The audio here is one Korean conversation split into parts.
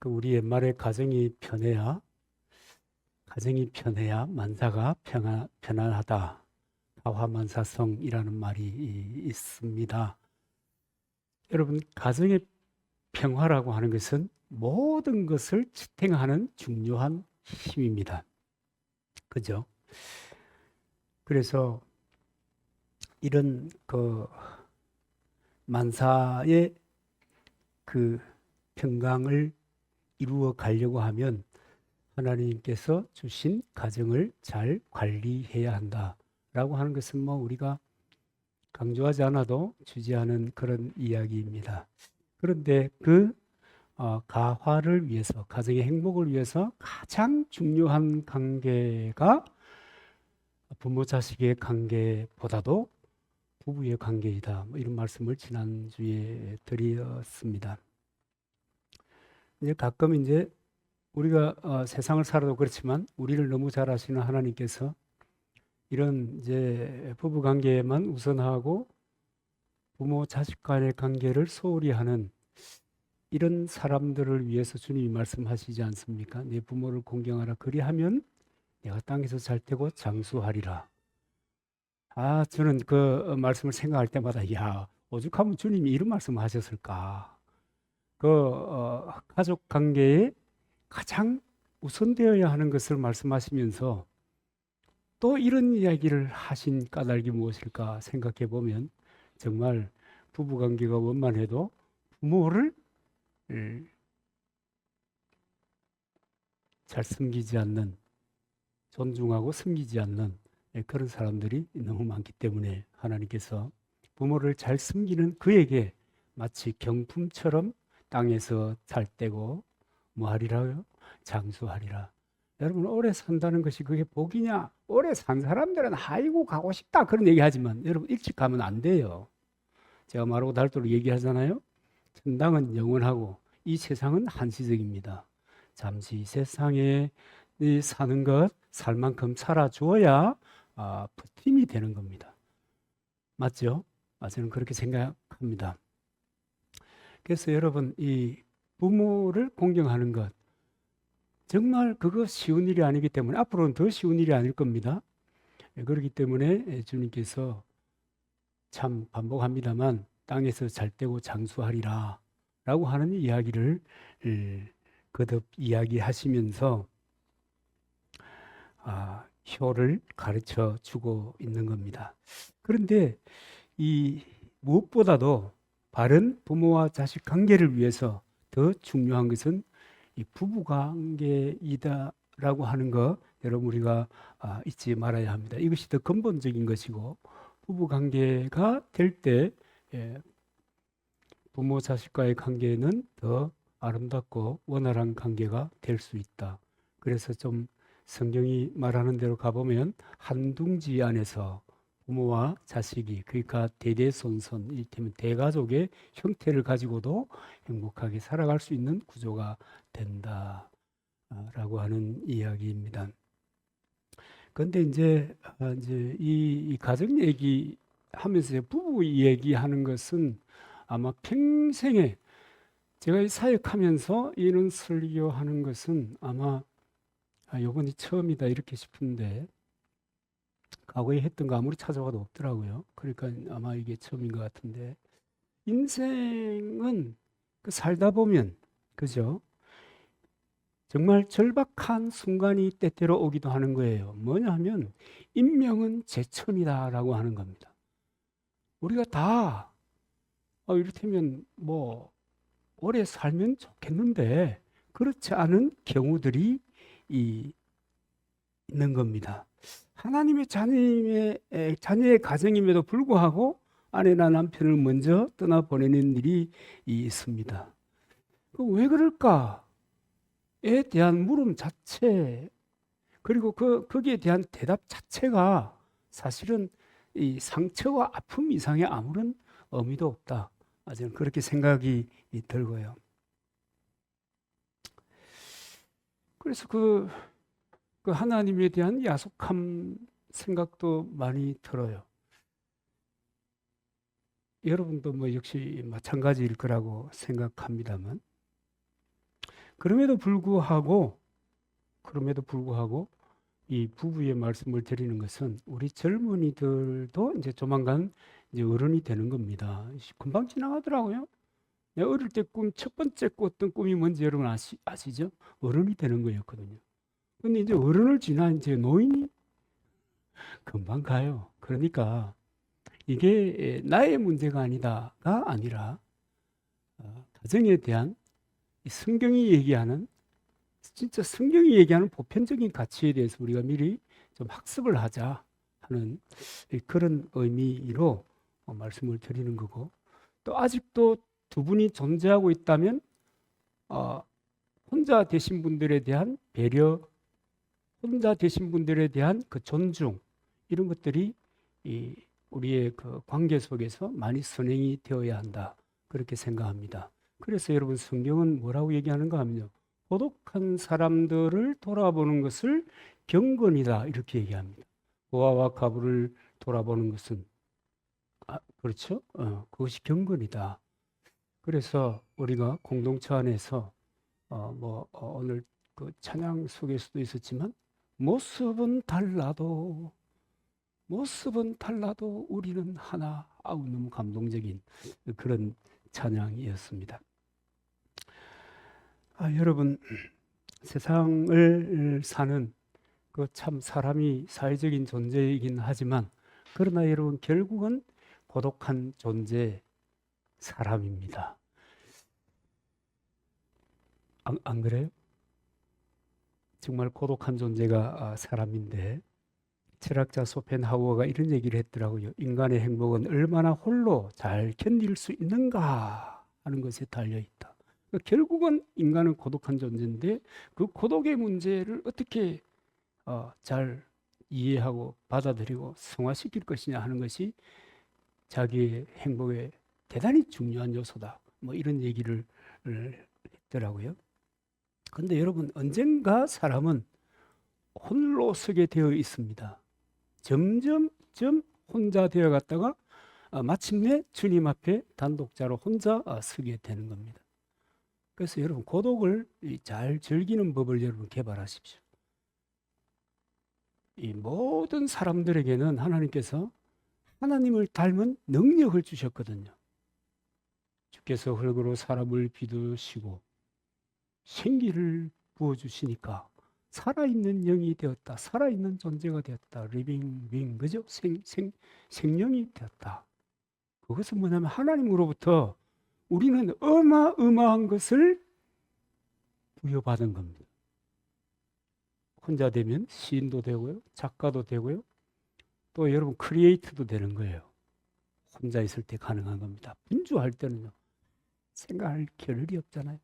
우리 옛말에 가정이 편해야 만사가 편안하다. 다화만사성이라는 말이 있습니다. 여러분, 가정의 평화라고 하는 것은 모든 것을 지탱하는 중요한 힘입니다. 그죠? 그래서 이런 만사의 평강을 이루어 가려고 하면 하나님께서 주신 가정을 잘 관리해야 한다라고 하는 것은 우리가 강조하지 않아도 주지하는 그런 이야기입니다. 그런데 가화를 위해서, 가정의 행복을 위해서 가장 중요한 관계가 부모 자식의 관계보다도 부부의 관계이다. 이런 말씀을 지난주에 드렸습니다. 이제 가끔 우리가 세상을 살아도 그렇지만 우리를 너무 잘 아시는 하나님께서 이런 이제 부부 관계만 우선하고 부모 자식 간의 관계를 소홀히 하는 이런 사람들을 위해서 주님이 말씀하시지 않습니까? 내 부모를 공경하라. 그리하면 내가 땅에서 잘 테고 장수하리라. 저는 그 말씀을 생각할 때마다 오죽하면 주님이 이런 말씀을 하셨을까? 가족 관계에 가장 우선되어야 하는 것을 말씀하시면서 또 이런 이야기를 하신 까닭이 무엇일까 생각해 보면 정말 부부관계가 원만해도 부모를 잘 섬기지 않는, 존중하고 섬기지 않는 그런 사람들이 너무 많기 때문에 하나님께서 부모를 잘 섬기는 그에게 마치 경품처럼 땅에서 잘 떼고 뭐 하리라요? 장수하리라. 여러분, 오래 산다는 것이 그게 복이냐? 오래 산 사람들은 아이고 가고 싶다 그런 얘기하지만 여러분 일찍 가면 안 돼요. 제가 말하고 닳도록 얘기하잖아요. 천당은 영원하고 이 세상은 한시적입니다. 잠시 세상에 사는 것 살 만큼 살아주어야 버팀이 되는 겁니다. 맞죠? 저는 그렇게 생각합니다. 그래서 여러분, 이 부모를 공경하는 것 정말 그거 쉬운 일이 아니기 때문에 앞으로는 더 쉬운 일이 아닐 겁니다. 그렇기 때문에 주님께서 참 반복합니다만 땅에서 잘 되고 장수하리라 라고 하는 이야기를 거듭 이야기하시면서 효를 가르쳐 주고 있는 겁니다. 그런데 이 무엇보다도 바른 부모와 자식 관계를 위해서 더 중요한 것은 이 부부 관계이다라고 하는 것 여러분 우리가 잊지 말아야 합니다. 이것이 더 근본적인 것이고 부부 관계가 될 때 부모 자식과의 관계는 더 아름답고 원활한 관계가 될 수 있다. 그래서 좀 성경이 말하는 대로 가보면 한 둥지 안에서 부모와 자식이 그러니까 대대손손 이를테면 대가족의 형태를 가지고도 행복하게 살아갈 수 있는 구조가 된다라고 하는 이야기입니다. 그런데 이제 이 가정 얘기하면서 부부 얘기하는 것은 아마 평생에 제가 이 사역하면서 이런 설교하는 것은 아마 요번이 처음이다 이렇게 싶은데 과거에 했던 거 아무리 찾아봐도 없더라고요. 그러니까 아마 이게 처음인 것 같은데 인생은 살다 보면 그죠? 정말 절박한 순간이 때때로 오기도 하는 거예요. 뭐냐 하면 인명은 제천이다라고 하는 겁니다. 우리가 다 이를테면 오래 살면 좋겠는데 그렇지 않은 경우들이 있는 겁니다. 하나님의 자녀의 가정임에도 불구하고 아내나 남편을 먼저 떠나보내는 일이 있습니다. 왜 그럴까에 대한 물음 자체 그리고 거기에 대한 대답 자체가 사실은 이 상처와 아픔 이상의 아무런 의미도 없다. 저는 그렇게 생각이 들고요. 그래서 그 하나님에 대한 야속한 생각도 많이 들어요. 여러분도 역시 마찬가지일 거라고 생각합니다만 그럼에도 불구하고 이 부부의 말씀을 드리는 것은 우리 젊은이들도 이제 조만간 이제 어른이 되는 겁니다. 금방 지나가더라고요. 내가 어릴 때 첫 번째 꿨던 꿈이 뭔지 여러분 아시죠? 어른이 되는 거였거든요. 근데 이제 어른을 지난 이제 노인이 금방 가요. 그러니까 이게 나의 문제가 아니다가 아니라 가정에 대한 성경이 얘기하는 진짜 성경이 얘기하는 보편적인 가치에 대해서 우리가 미리 좀 학습을 하자 하는 그런 의미로 말씀을 드리는 거고, 또 아직도 두 분이 존재하고 있다면 혼자 되신 분들에 대한 배려, 혼자 되신 분들에 대한 그 존중, 이런 것들이 우리의 그 관계 속에서 많이 선행이 되어야 한다, 그렇게 생각합니다. 그래서 여러분, 성경은 뭐라고 얘기하는가 하면요, 고독한 사람들을 돌아보는 것을 경건이다, 이렇게 얘기합니다. 고아와 과부를 돌아보는 것은 그렇죠? 그것이 경건이다. 그래서 우리가 공동체 안에서 오늘 그 찬양 속에서도 있었지만 모습은 달라도 우리는 하나. 아우, 너무 감동적인 그런 찬양이었습니다. 여러분, 세상을 사는 그 참 사람이 사회적인 존재이긴 하지만, 그러나 여러분, 결국은 고독한 존재, 사람입니다. 안 그래요? 정말 고독한 존재가 사람인데, 철학자 소펜하우어가 이런 얘기를 했더라고요. 인간의 행복은 얼마나 홀로 잘 견딜 수 있는가 하는 것에 달려있다. 그러니까 결국은 인간은 고독한 존재인데, 그 고독의 문제를 어떻게 잘 이해하고 받아들이고 승화시킬 것이냐 하는 것이 자기의 행복에 대단히 중요한 요소다, 이런 얘기를 했더라고요. 근데 여러분, 언젠가 사람은 홀로 서게 되어 있습니다. 점점 혼자 되어 갔다가 마침내 주님 앞에 단독자로 혼자 서게 되는 겁니다. 그래서 여러분, 고독을 잘 즐기는 법을 여러분 개발하십시오. 이 모든 사람들에게는 하나님께서 하나님을 닮은 능력을 주셨거든요. 주께서 흙으로 사람을 빚으시고 생기를 부어주시니까 살아있는 영이 되었다. 살아있는 존재가 되었다. 리빙 빙, 그죠? 생명이 되었다. 그것은 뭐냐면 하나님으로부터 우리는 어마어마한 것을 부여받은 겁니다. 혼자 되면 시인도 되고요, 작가도 되고요, 또 여러분 크리에이터도 되는 거예요. 혼자 있을 때 가능한 겁니다. 분주할 때는요, 생각할 겨를이 없잖아요.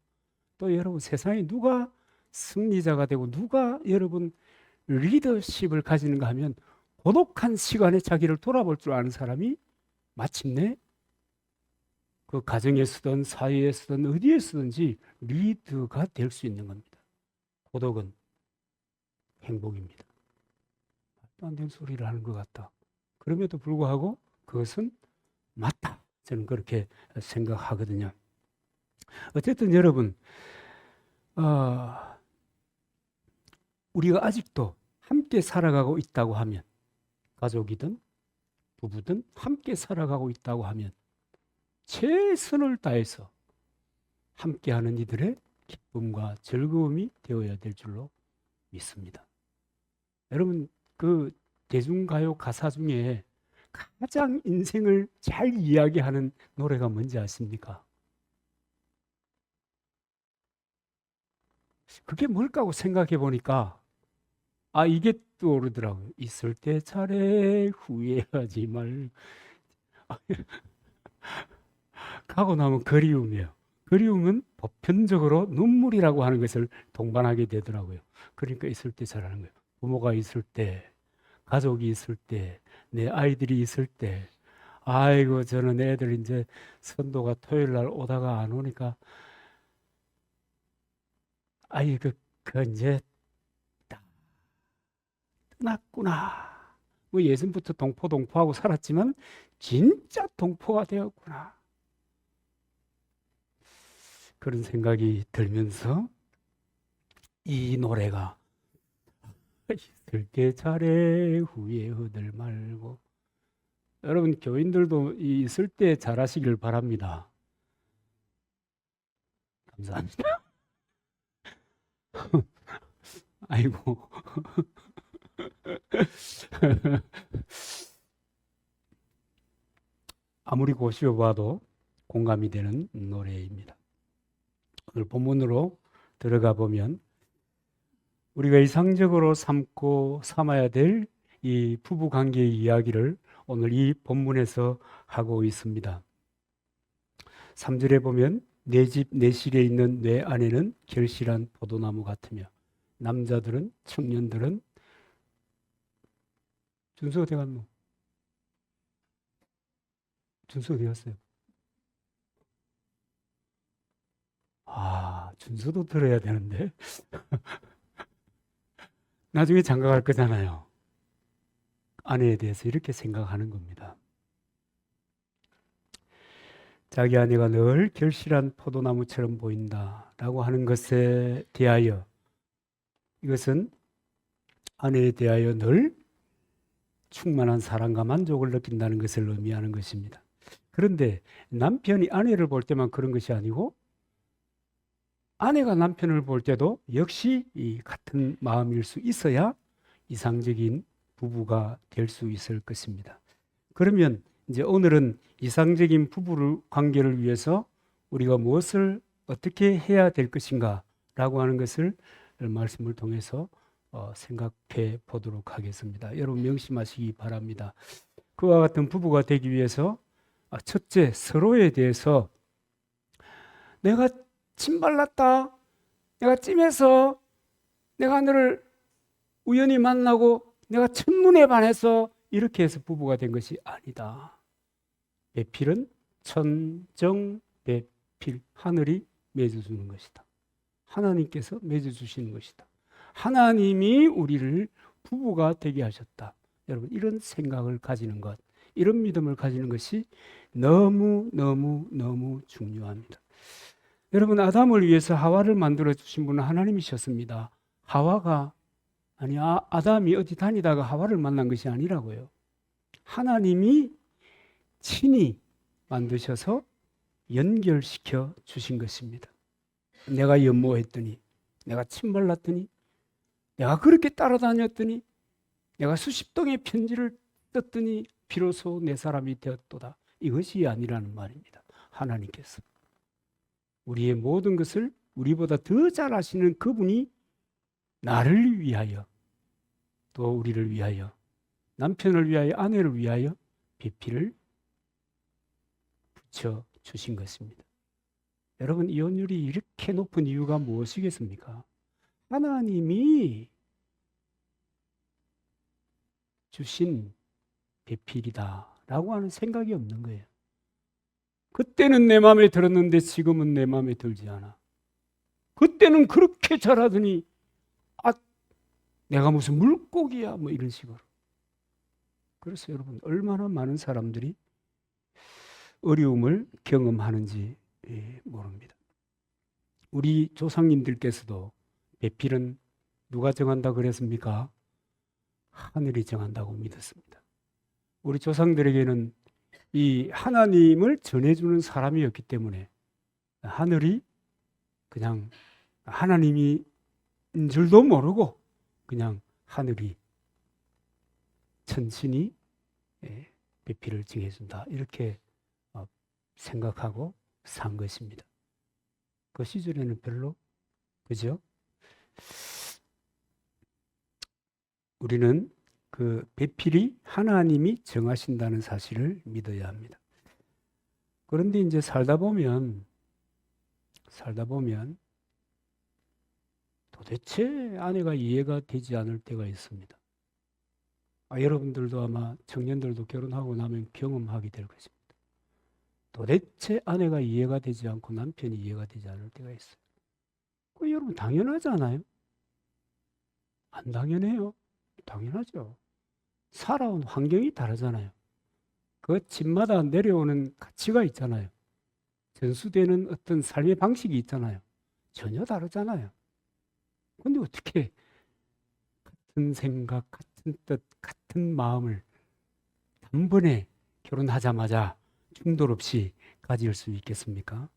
또 여러분, 세상에 누가 승리자가 되고 누가 여러분 리더십을 가지는가 하면, 고독한 시간에 자기를 돌아볼 줄 아는 사람이 마침내 그 가정에 서든 사회에 서든 어디에 서든지 리더가 될 수 있는 겁니다. 고독은 행복입니다. 말도 안 되는 소리를 하는 것 같다. 그럼에도 불구하고 그것은 맞다, 저는 그렇게 생각하거든요. 어쨌든 여러분, 우리가 아직도 함께 살아가고 있다고 하면, 가족이든 부부든 함께 살아가고 있다고 하면 최선을 다해서 함께하는 이들의 기쁨과 즐거움이 되어야 될 줄로 믿습니다. 여러분, 그 대중가요 가사 중에 가장 인생을 잘 이야기하는 노래가 뭔지 아십니까? 그게 뭘까 고 생각해 보니까 이게 떠오르더라고요. 있을 때 잘해 후회하지 말. 가고 나면 그리움이에요. 그리움은 보편적으로 눈물이라고 하는 것을 동반하게 되더라고요. 그러니까 있을 때 잘하는 거예요. 부모가 있을 때, 가족이 있을 때, 내 아이들이 있을 때, 아이고 저는 애들 이제 선도가 토요일 날 오다가 안 오니까 아이고 그 이제 다 떠났구나. 예전부터 동포하고 살았지만 진짜 동포가 되었구나. 그런 생각이 들면서 이 노래가 있을 때 잘해 후회하들 말고. 여러분 교인들도 있을 때 잘하시길 바랍니다. 감사합니다. 아이고. 아무리 고시어봐도 공감이 되는 노래입니다. 오늘 본문으로 들어가 보면 우리가 이상적으로 삼아야 될 이 부부 관계의 이야기를 오늘 이 본문에서 하고 있습니다. 3절에 보면 내 집 내 실에 있는 내 아내는 결실한 포도나무 같으며 남자들은 청년들은 준수 어디 갔노? 준수 어디 갔어요? 준수도 들어야 되는데 나중에 장가 갈 거잖아요. 아내에 대해서 이렇게 생각하는 겁니다. 자기 아내가 늘 결실한 포도나무처럼 보인다라고 하는 것에 대하여, 이것은 아내에 대하여 늘 충만한 사랑과 만족을 느낀다는 것을 의미하는 것입니다. 그런데 남편이 아내를 볼 때만 그런 것이 아니고 아내가 남편을 볼 때도 역시 이 같은 마음일 수 있어야 이상적인 부부가 될 수 있을 것입니다. 그러면 이제 오늘은 이상적인 부부 관계를 위해서 우리가 무엇을 어떻게 해야 될 것인가 라고 하는 것을 말씀을 통해서 생각해 보도록 하겠습니다. 여러분 명심하시기 바랍니다. 그와 같은 부부가 되기 위해서 첫째, 서로에 대해서 내가 침 발랐다, 내가 찜해서 내가 너를 우연히 만나고 내가 첫눈에 반해서 이렇게 해서 부부가 된 것이 아니다. 배필은 천정배필, 하늘이 맺어주는 것이다. 하나님께서 맺어주시는 것이다. 하나님이 우리를 부부가 되게 하셨다. 여러분 이런 생각을 가지는 것, 이런 믿음을 가지는 것이 너무 중요합니다. 여러분 아담을 위해서 하와를 만들어 주신 분은 하나님이셨습니다. 아담이 어디 다니다가 하와를 만난 것이 아니라고요. 하나님이 친히 만드셔서 연결시켜 주신 것입니다. 내가 연모했더니, 내가 침 발랐더니, 내가 그렇게 따라다녔더니, 내가 수십 통의 편지를 썼더니 비로소 내 사람이 되었도다. 이것이 아니라는 말입니다. 하나님께서 우리의 모든 것을 우리보다 더 잘 아시는 그분이 나를 위하여, 또 우리를 위하여, 남편을 위하여, 아내를 위하여 배필을 붙여 주신 것입니다. 여러분 이혼율이 이렇게 높은 이유가 무엇이겠습니까? 하나님이 주신 배필이다라고 하는 생각이 없는 거예요. 그때는 내 마음에 들었는데 지금은 내 마음에 들지 않아. 그때는 그렇게 잘하더니 내가 무슨 물고기야 뭐 이런 식으로. 그래서 여러분 얼마나 많은 사람들이 어려움을 경험하는지 모릅니다. 우리 조상님들께서도 배필은 누가 정한다 그랬습니까? 하늘이 정한다고 믿었습니다. 우리 조상들에게는 이 하나님을 전해주는 사람이었기 때문에 하늘이 그냥 하나님인 줄도 모르고 그냥 하늘이 천신이 배필을 정해준다 이렇게 생각하고 산 것입니다. 그 시절에는 별로 그죠? 우리는 그 배필이 하나님이 정하신다는 사실을 믿어야 합니다. 그런데 이제 살다 보면 도대체 아내가 이해가 되지 않을 때가 있습니다. 여러분들도 아마 청년들도 결혼하고 나면 경험하게 될 것입니다. 도대체 아내가 이해가 되지 않고 남편이 이해가 되지 않을 때가 있어요. 여러분 당연하잖아요. 안 당연해요? 당연하죠. 살아온 환경이 다르잖아요. 그 집마다 내려오는 가치가 있잖아요. 전수되는 어떤 삶의 방식이 있잖아요. 전혀 다르잖아요. 근데 어떻게 같은 생각, 같은 뜻, 같은 마음을 단번에 결혼하자마자 충돌 없이 가질 수 있겠습니까?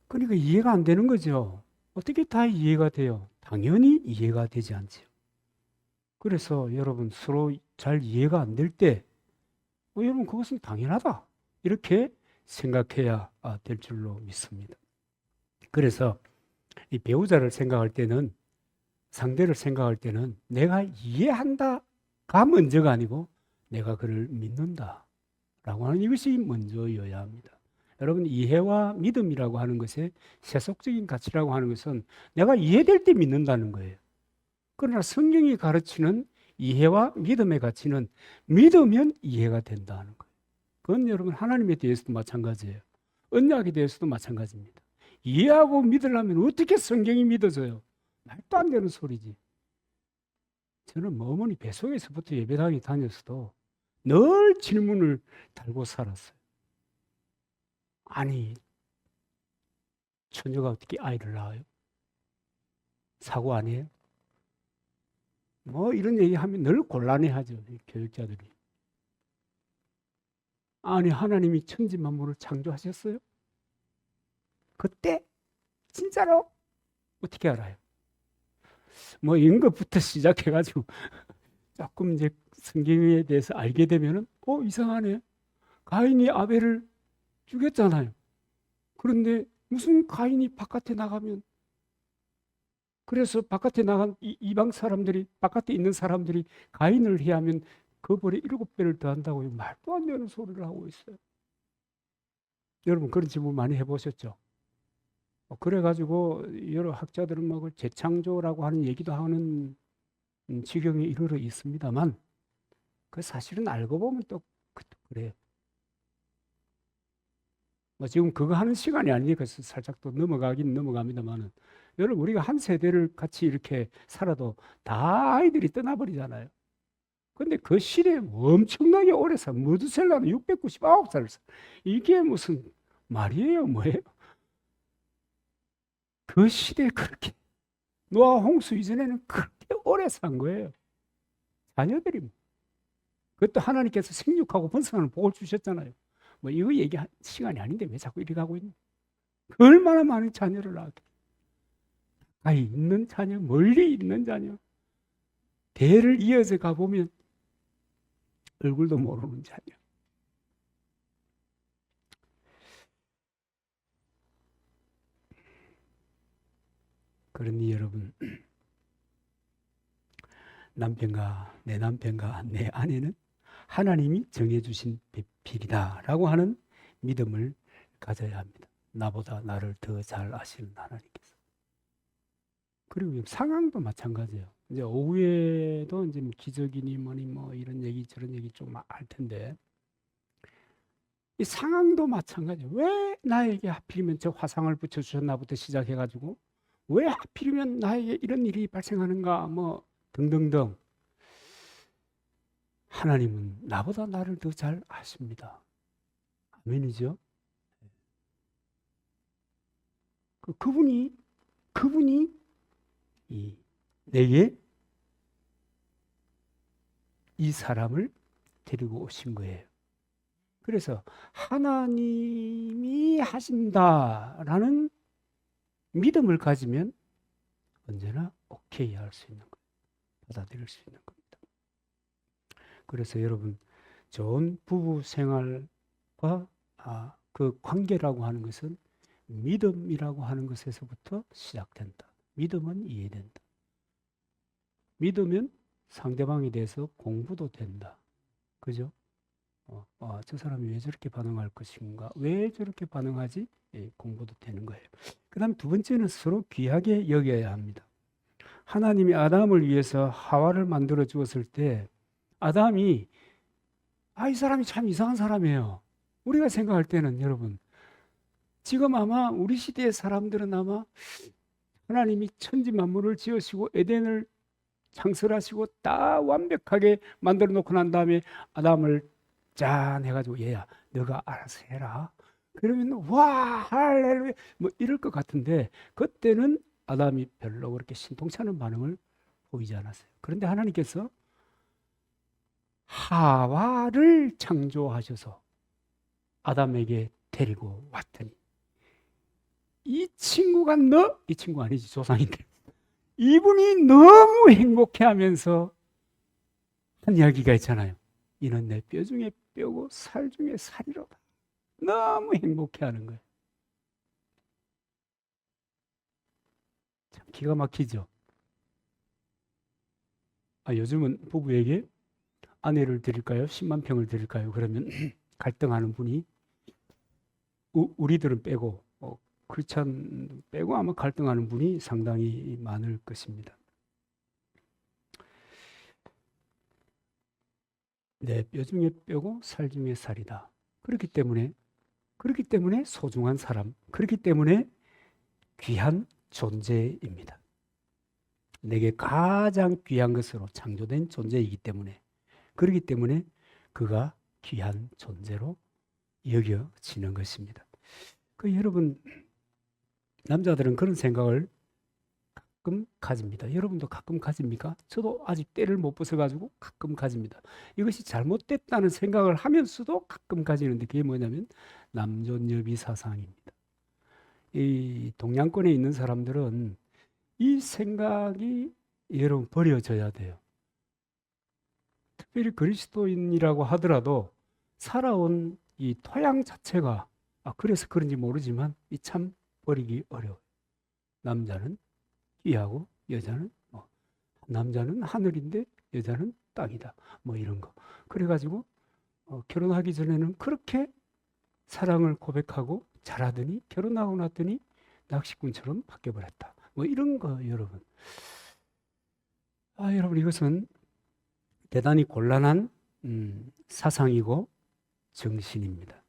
그러니까 이해가 안 되는 거죠. 어떻게 다 이해가 돼요? 당연히 이해가 되지 않지요. 그래서 여러분 서로 잘 이해가 안 될 때, 여러분 그것은 당연하다. 이렇게 생각해야 될 줄로 믿습니다. 그래서 이 배우자를 생각할 때는, 상대를 생각할 때는 내가 이해한다가 먼저가 아니고 내가 그를 믿는다라고 하는 이것이 먼저여야 합니다. 여러분, 이해와 믿음이라고 하는 것의 세속적인 가치라고 하는 것은 내가 이해될 때 믿는다는 거예요. 그러나 성경이 가르치는 이해와 믿음의 가치는 믿으면 이해가 된다는 거예요. 그건 여러분 하나님에 대해서도 마찬가지예요. 언약에 대해서도 마찬가지입니다. 이해하고 믿으려면 어떻게 성경이 믿어져요? 말도 안 되는 소리지. 저는 어머니 뱃속에서부터 예배당에 다녔어도 늘 질문을 달고 살았어요. 아니, 처녀가 어떻게 아이를 낳아요? 사고 아니에요? 뭐 이런 얘기하면 늘 곤란해하죠, 교육자들이. 아니, 하나님이 천지 만물을 창조하셨어요? 그때? 진짜로? 어떻게 알아요? 뭐 이런 것부터 시작해가지고 조금 이제 성경에 대해서 알게 되면은 이상하네. 가인이 아벨을 죽였잖아요. 그런데 무슨 가인이 바깥에 나가면, 그래서 바깥에 나간 이방 사람들이, 바깥에 있는 사람들이 가인을 해하면 그 벌에 7배를 더한다고요. 말도 안 되는 소리를 하고 있어요. 여러분 그런 질문 많이 해보셨죠? 그래가지고 여러 학자들은 뭐 재창조라고 하는 얘기도 하는 지경에 이르러 있습니다만, 그 사실은 알고 보면 또 그래요. 뭐 지금 그거 하는 시간이 아니니까 살짝 또 넘어가긴 넘어갑니다만은, 여러분 우리가 한 세대를 같이 이렇게 살아도 다 아이들이 떠나버리잖아요. 근데 그 시대에 엄청나게 오래 살, 무드셀라는 699살을 살. 이게 무슨 말이에요, 뭐예요? 그 시대에 그렇게, 노아 홍수 이전에는 그렇게 오래 산 거예요. 자녀들이. 그것도 하나님께서 생육하고 번성하는 복을 주셨잖아요. 뭐 이거 얘기할 시간이 아닌데 왜 자꾸 이렇게 가고 있냐? 얼마나 많은 자녀를 낳았게. 가까이 있는 자녀, 멀리 있는 자녀, 대를 이어서 가보면 얼굴도 모르는 자녀. 그러니 여러분, 남편과 내 아내는 하나님이 정해주신 배필이다라고 하는 믿음을 가져야 합니다. 나보다 나를 더 잘 아시는 하나님께서. 그리고 상황도 마찬가지예요. 이제 오후에도 이제 기적이니 뭐니 뭐 이런 얘기 저런 얘기 좀 할 텐데, 이 상황도 마찬가지예요. 왜 나에게 하필이면 저 화상을 붙여주셨나부터 시작해가지고 왜 하필이면 나에게 이런 일이 발생하는가 뭐 등등등. 하나님은 나보다 나를 더 잘 아십니다. 아멘이죠? 그분이 내게 이 사람을 데리고 오신 거예요. 그래서 하나님이 하신다라는 믿음을 가지면 언제나 오케이 할 수 있는 거예요. 받아들일 수 있는 겁니다. 그래서 여러분, 좋은 부부 생활과 그 관계라고 하는 것은 믿음이라고 하는 것에서부터 시작된다. 믿음은 이해된다. 믿으면 상대방에 대해서 공부도 된다. 그죠? 저 사람이 왜 저렇게 반응할 것인가? 왜 저렇게 반응하지? 공부도 되는 거예요. 그 다음 두 번째는 서로 귀하게 여겨야 합니다. 하나님이 아담을 위해서 하와를 만들어 주었을 때 아담이 이 사람이 참 이상한 사람이에요. 우리가 생각할 때는 여러분, 지금 아마 우리 시대의 사람들은 아마 하나님이 천지 만물을 지으시고 에덴을 창설하시고 다 완벽하게 만들어 놓고 난 다음에 아담을 짠 해가지고 얘야 너가 알아서 해라. 그러면 와 할렐루야 뭐 이럴 것 같은데, 그때는 아담이 별로 그렇게 신통치 않은 반응을 보이지 않았어요. 그런데 하나님께서 하와를 창조하셔서 아담에게 데리고 왔더니 이 친구가 이 친구 아니지, 조상인데, 이분이 너무 행복해하면서 한 이야기가 있잖아요. 이는 내 뼈 중에 뼈고 살 중에 살이로다. 너무 행복해하는 거예요. 참 기가 막히죠. 요즘은 부부에게 아내를 드릴까요? 10만 평을 드릴까요? 그러면 갈등하는 분이 우리들은 빼고 크리스찬 빼고 아마 갈등하는 분이 상당히 많을 것입니다. 내 뼈 중에 뼈고 살 중에 살이다. 그렇기 때문에 소중한 사람, 그렇기 때문에 귀한 존재입니다. 내게 가장 귀한 것으로 창조된 존재이기 때문에, 그렇기 때문에 그가 귀한 존재로 여겨지는 것입니다. 여러분, 남자들은 그런 생각을 가끔 가집니다. 여러분도 가끔 가집니까? 저도 아직 때를 못 벗어가지고 가끔 가집니다. 이것이 잘못됐다는 생각을 하면서도 가끔 가지는데 그게 뭐냐면 남존여비 사상입니다. 이 동양권에 있는 사람들은 이 생각이 여러분 버려져야 돼요. 특별히 그리스도인이라고 하더라도 살아온 이 토양 자체가 그래서 그런지 모르지만 이 참 버리기 어려워요. 남자는 귀하고 여자는 남자는 하늘인데 여자는 땅이다. 이런 거. 그래가지고 결혼하기 전에는 그렇게 사랑을 고백하고 잘하더니 결혼하고 났더니 낚시꾼처럼 바뀌어버렸다. 이런 거 여러분. 여러분 이것은 대단히 곤란한 사상이고 정신입니다.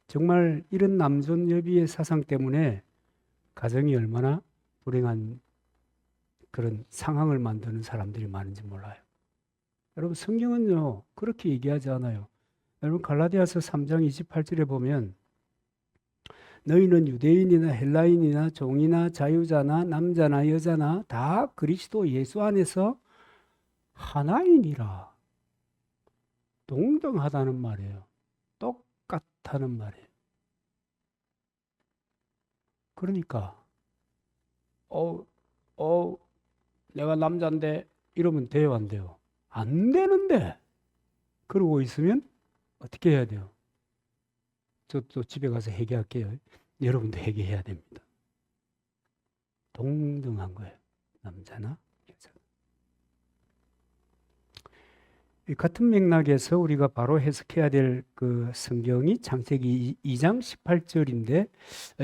정말 이런 남존여비의 사상 때문에 가정이 얼마나 불행한 그런 상황을 만드는 사람들이 많은지 몰라요. 여러분 성경은요 그렇게 얘기하지 않아요. 여러분 갈라디아서 3장 28절에 보면 너희는 유대인이나 헬라인이나 종이나 자유자나 남자나 여자나 다 그리스도 예수 안에서 하나이니라. 동등하다는 말이에요. 똑같다는 말이에요. 그러니까 내가 남자인데 이러면 돼요, 안 돼요? 안 되는데 그러고 있으면 어떻게 해야 돼요? 저 또 집에 가서 회개할게요. 여러분도 회개해야 됩니다. 동등한 거예요. 남자나 여자. 같은 맥락에서 우리가 바로 해석해야 될 그 성경이 창세기 2장 18절인데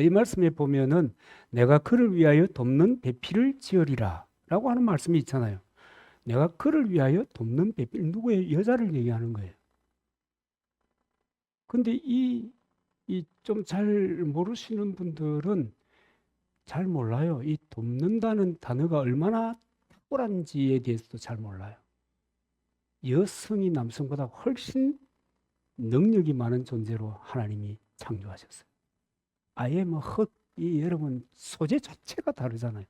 이 말씀에 보면은 내가 그를 위하여 돕는 배필을 지으리라 라고 하는 말씀이 있잖아요. 내가 그를 위하여 돕는 배필, 누구의 여자를 얘기하는 거예요. 근데 이 좀 잘 모르시는 분들은 잘 몰라요. 이 돕는다는 단어가 얼마나 탁월한지에 대해서도 잘 몰라요. 여성이 남성보다 훨씬 능력이 많은 존재로 하나님이 창조하셨어요. 아예 여러분 소재 자체가 다르잖아요.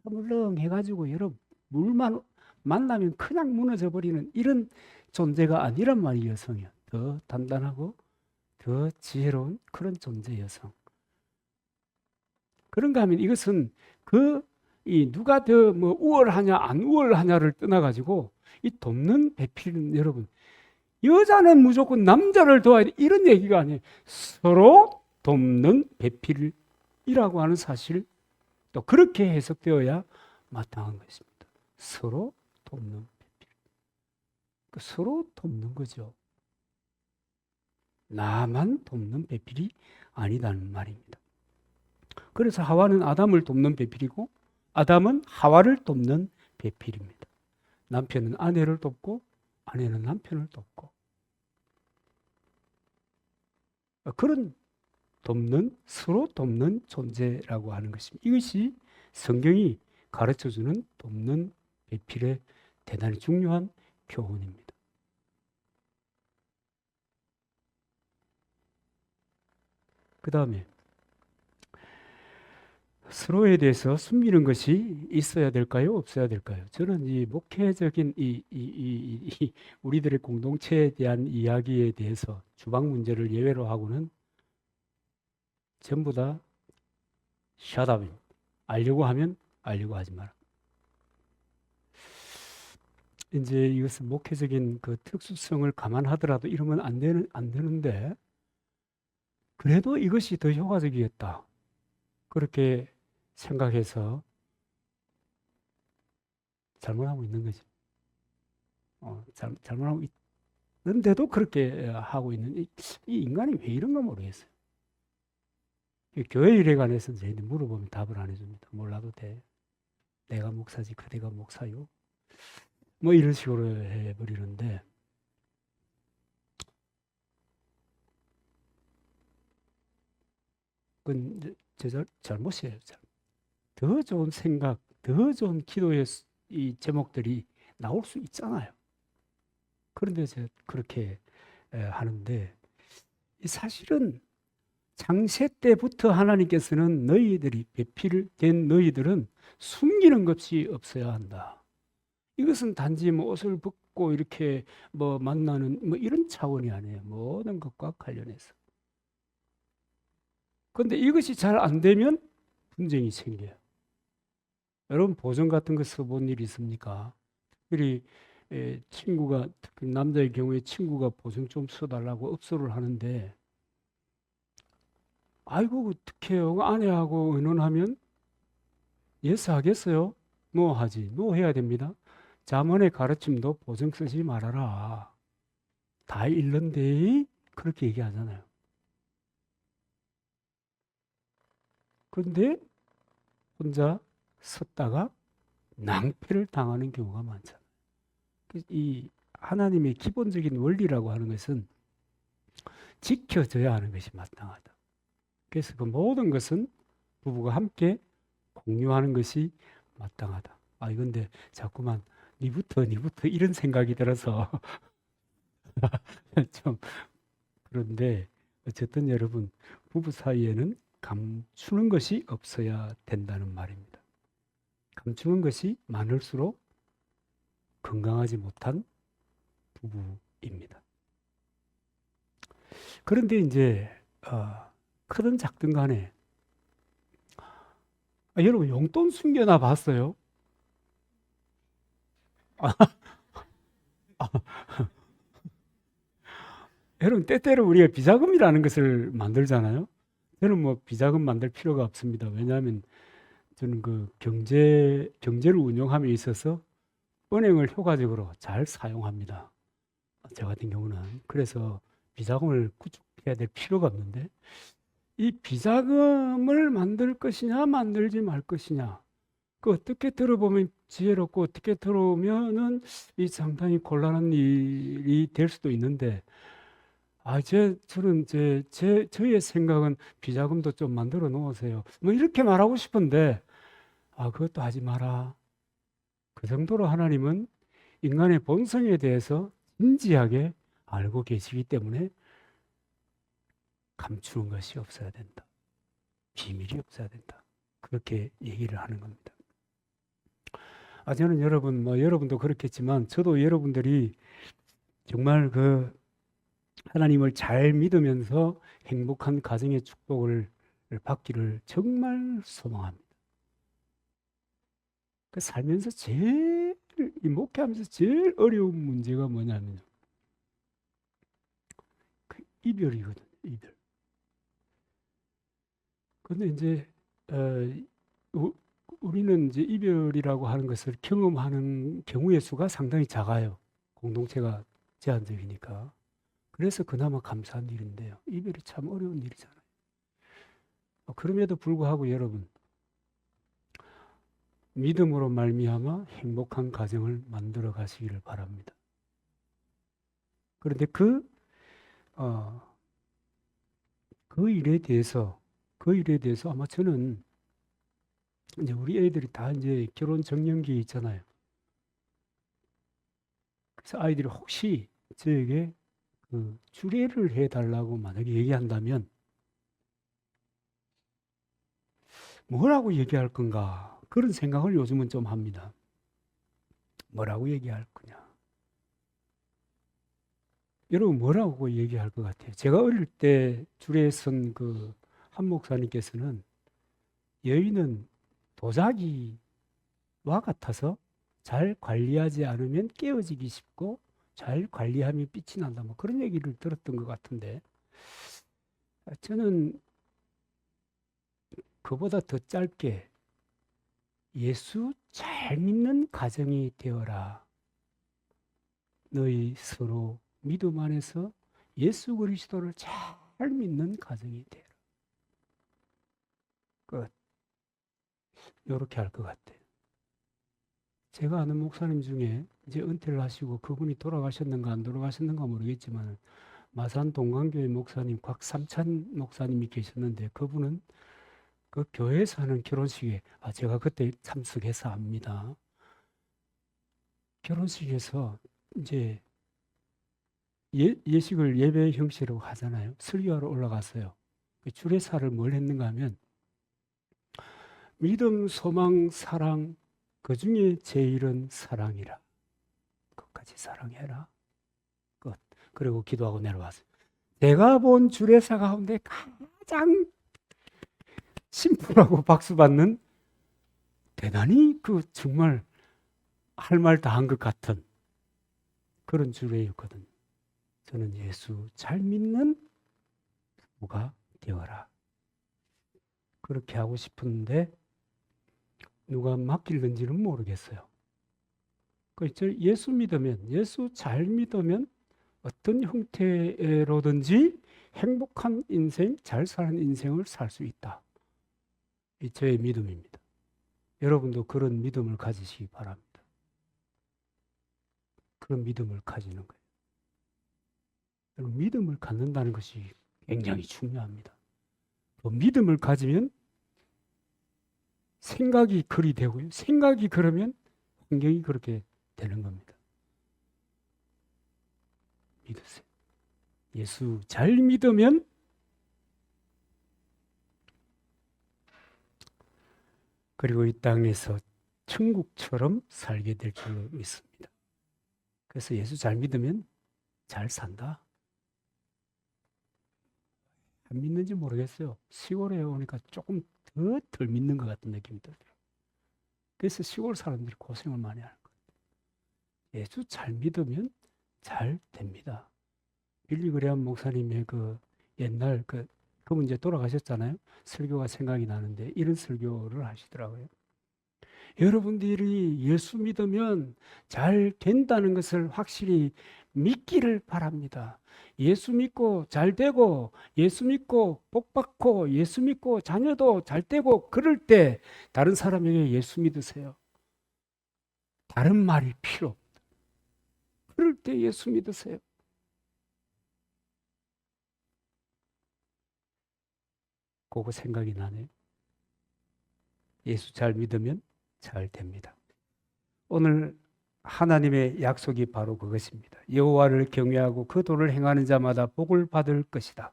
물렁해가지고 여러분 물만 만나면 그냥 무너져 버리는 이런 존재가 아니란 말이에요. 여성이 더 단단하고 더 지혜로운 그런 존재 여성. 그런가 하면 이것은 누가 더 우월하냐 안 우월하냐를 떠나가지고 이 돕는 배필은 여러분 여자는 무조건 남자를 도와야 돼 이런 얘기가 아니에요. 서로 돕는 배필이라고 하는 사실 또 그렇게 해석되어야 마땅한 것입니다. 서로 돕는 배필. 서로 돕는 거죠. 나만 돕는 배필이 아니다는 말입니다. 그래서 하와는 아담을 돕는 배필이고 아담은 하와를 돕는 배필입니다. 남편은 아내를 돕고 아내는 남편을 돕고 그런 서로 돕는 존재라고 하는 것입니다. 이것이 성경이 가르쳐주는 돕는 배필의 대단히 중요한 교훈입니다. 그 다음에 서로에 대해서 숨기는 것이 있어야 될까요? 없어야 될까요? 저는 이 목회적인 우리들의 공동체에 대한 이야기에 대해서 주방 문제를 예외로 하고는 전부 다 샷업입니다. 알려고 하면 알려고 하지 마라. 이제 이것은 목회적인 그 특수성을 감안하더라도 이러면 안 되는데, 그래도 이것이 더 효과적이겠다. 그렇게 생각해서 잘못하고 있는 거지. 잘못하고 있는데도 그렇게 하고 있는 이 인간이 왜 이런가 모르겠어요. 교회 일에 관해서 저희들 물어보면 답을 안 해줍니다. 몰라도 돼. 내가 목사지 그대가 목사요. 뭐 이런 식으로 해버리는데, 그건 제 잘못이에요. 더 좋은 생각, 더 좋은 기도의 이 제목들이 나올 수 있잖아요. 그런데 제가 그렇게 하는데, 사실은 창세 때부터 하나님께서는 너희들이 배필 된 너희들은 숨기는 것이 없어야 한다. 이것은 단지 뭐 옷을 벗고 이렇게 뭐 만나는 뭐 이런 차원이 아니에요. 모든 것과 관련해서. 그런데 이것이 잘 안 되면 분쟁이 생겨요. 여러분 보증 같은 거 써본 일 있습니까? 특별히 친구가, 특히 남자의 경우에 친구가 보증 좀 써달라고 업소를 하는데, 아이고 어떡해요. 아내하고 의논하면 예스 하겠어요? 노 하지. 노 해야 됩니다. 자문의 가르침도 보증 쓰지 말아라. 다 잃는데 그렇게 얘기하잖아요. 그런데 혼자 섰다가 낭패를 당하는 경우가 많잖아요. 이 하나님의 기본적인 원리라고 하는 것은 지켜져야 하는 것이 마땅하다. 그래서 그 모든 것은 부부가 함께 공유하는 것이 마땅하다. 이건데 자꾸만 니부터 이런 생각이 들어서 좀 그런데, 어쨌든 여러분 부부 사이에는 감추는 것이 없어야 된다는 말입니다. 감추는 것이 많을수록 건강하지 못한 부부입니다. 그런데 이제 크든 작든 간에 여러분 용돈 숨겨놔 봤어요? 여러분 때때로 우리가 비자금이라는 것을 만들잖아요. 저는 뭐 비자금 만들 필요가 없습니다. 왜냐하면 저는 그 경제를 운영함에 있어서 은행을 효과적으로 잘 사용합니다. 저 같은 경우는. 그래서 비자금을 구축해야 될 필요가 없는데, 이 비자금을 만들 것이냐 만들지 말 것이냐, 그 어떻게 들어보면 지혜롭고 어떻게 들어오면은 이 상당히 곤란한 일이 될 수도 있는데, 저의 생각은 비자금도 좀 만들어 놓으세요. 뭐 이렇게 말하고 싶은데, 그것도 하지 마라. 그 정도로 하나님은 인간의 본성에 대해서 진지하게 알고 계시기 때문에 감추는 것이 없어야 된다. 비밀이 없어야 된다. 그렇게 얘기를 하는 겁니다. 저는 여러분도 그렇겠지만, 저도 여러분들이 정말 그 하나님을 잘 믿으면서 행복한 가정의 축복을 받기를 정말 소망합니다. 살면서 목회하면서 제일 어려운 문제가 뭐냐면 그 이별이거든요. 이별. 근데 이제 우리는 이제 이별이라고 하는 것을 경험하는 경우의 수가 상당히 작아요. 공동체가 제한적이니까. 그래서 그나마 감사한 일인데요. 이별이 참 어려운 일이잖아요. 그럼에도 불구하고 여러분, 믿음으로 말미암아 행복한 가정을 만들어 가시기를 바랍니다. 그런데 그 일에 대해서 아마 저는 이제 우리 애들이 다 이제 결혼 정년기에 있잖아요. 그래서 아이들이 혹시 저에게 그 주례를 해달라고 만약에 얘기한다면, 뭐라고 얘기할 건가? 그런 생각을 요즘은 좀 합니다. 뭐라고 얘기할 거냐? 여러분 뭐라고 얘기할 것 같아요? 제가 어릴 때 줄에 선 그 한 목사님께서는 여인은 도자기와 같아서 잘 관리하지 않으면 깨어지기 쉽고 잘 관리하면 빛이 난다. 뭐 그런 얘기를 들었던 것 같은데 저는 그보다 더 짧게 예수 잘 믿는 가정이 되어라. 너희 서로 믿음 안에서 예수 그리스도를 잘 믿는 가정이 되어라. 끝. 이렇게 할 것 같아요. 제가 아는 목사님 중에 이제 은퇴를 하시고 그분이 돌아가셨는가 안 돌아가셨는가 모르겠지만 마산 동강교회 목사님 곽삼찬 목사님이 계셨는데 그분은 그 교회에서 하는 결혼식에 제가 그때 참석해서 압니다. 결혼식에서 이제 예식을 예배 형식으로 하잖아요. 설교하러 올라갔어요. 그 주례사를 뭘 했는가 하면 믿음, 소망, 사랑 그 중에 제일은 사랑이라. 끝까지 사랑해라. 끝. 그리고 기도하고 내려왔어요. 제가 본 주례사 가운데 가장 심플하고 박수 받는 대단히 그 정말 할 말 다 한 것 같은 그런 주례였거든요. 저는 예수 잘 믿는 부부가 되어라. 그렇게 하고 싶은데 누가 맡길는지는 모르겠어요. 예수 믿으면, 예수 잘 믿으면 어떤 형태로든지 행복한 인생, 잘 사는 인생을 살 수 있다. 이 저의 믿음입니다. 여러분도 그런 믿음을 가지시기 바랍니다. 그런 믿음을 가지는 거예요. 여러분, 믿음을 갖는다는 것이 굉장히 중요합니다. 또 믿음을 가지면 생각이 그리 되고요. 생각이 그러면 환경이 그렇게 되는 겁니다. 믿으세요. 예수 잘 믿으면 그리고 이 땅에서 천국처럼 살게 될 줄로 믿습니다. 그래서 예수 잘 믿으면 잘 산다. 안 믿는지 모르겠어요. 시골에 오니까 조금 더 덜 믿는 것 같은 느낌이 들어요. 그래서 시골 사람들이 고생을 많이 하는 거예요. 예수 잘 믿으면 잘 됩니다. 빌리 그레함 목사님의 그 옛날 그분 이제 돌아가셨잖아요. 설교가 생각이 나는데 이런 설교를 하시더라고요. 여러분들이 예수 믿으면 잘 된다는 것을 확실히 믿기를 바랍니다. 예수 믿고 잘 되고, 예수 믿고 복 받고, 예수 믿고 자녀도 잘 되고, 그럴 때 다른 사람에게 예수 믿으세요. 다른 말이 필요 없다. 그럴 때 예수 믿으세요. 그거 생각이 나네요. 예수 잘 믿으면 잘 됩니다. 오늘 하나님의 약속이 바로 그것입니다. 여호와를 경외하고 그 도를 행하는 자마다 복을 받을 것이다.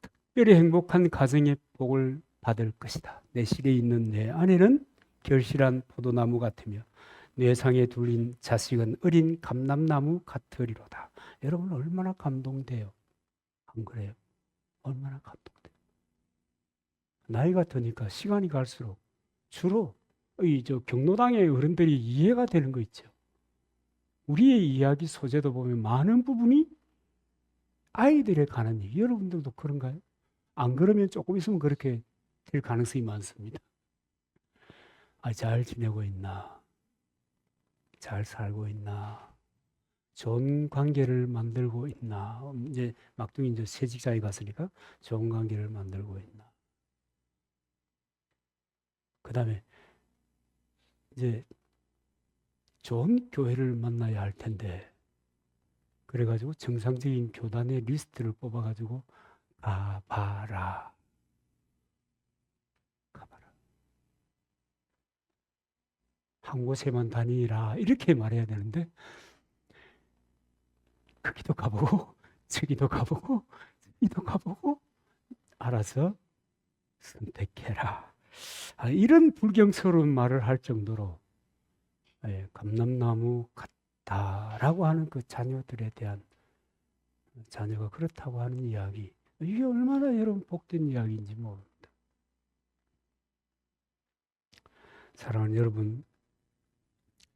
특별히 행복한 가정의 복을 받을 것이다. 내 실에 있는 내 아내는 결실한 포도나무 같으며 내 상에 둘린 자식은 어린 감람나무 같으리로다. 여러분 얼마나 감동돼요? 안 그래요? 얼마나 감동돼요? 나이가 드니까 시간이 갈수록 주로 저 경로당의 어른들이 이해가 되는 거 있죠. 우리의 이야기 소재도 보면 많은 부분이 아이들에 관한 얘기. 여러분들도 그런가요? 안 그러면 조금 있으면 그렇게 될 가능성이 많습니다. 잘 지내고 있나? 잘 살고 있나? 좋은 관계를 만들고 있나? 이제 막둥이 이제 새 직장에 갔으니까 좋은 관계를 만들고 있나? 그 다음에 이제 좋은 교회를 만나야 할 텐데, 그래가지고 정상적인 교단의 리스트를 뽑아가지고 가봐라. 가봐라. 한 곳에만 다니라. 이렇게 말해야 되는데, 거기도 가보고, 저기도 가보고, 저기도 가보고, 알아서 선택해라. 이런 불경스러운 말을 할 정도로 감람나무 같다라고 하는 그 자녀들에 대한 자녀가 그렇다고 하는 이야기. 이게 얼마나 여러분 복된 이야기인지 모릅니다. 사랑하는 여러분,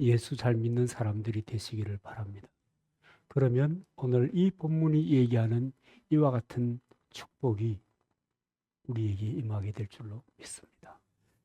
예수 잘 믿는 사람들이 되시기를 바랍니다. 그러면 오늘 이 본문이 얘기하는 이와 같은 축복이 우리에게 임하게 될 줄로 믿습니다.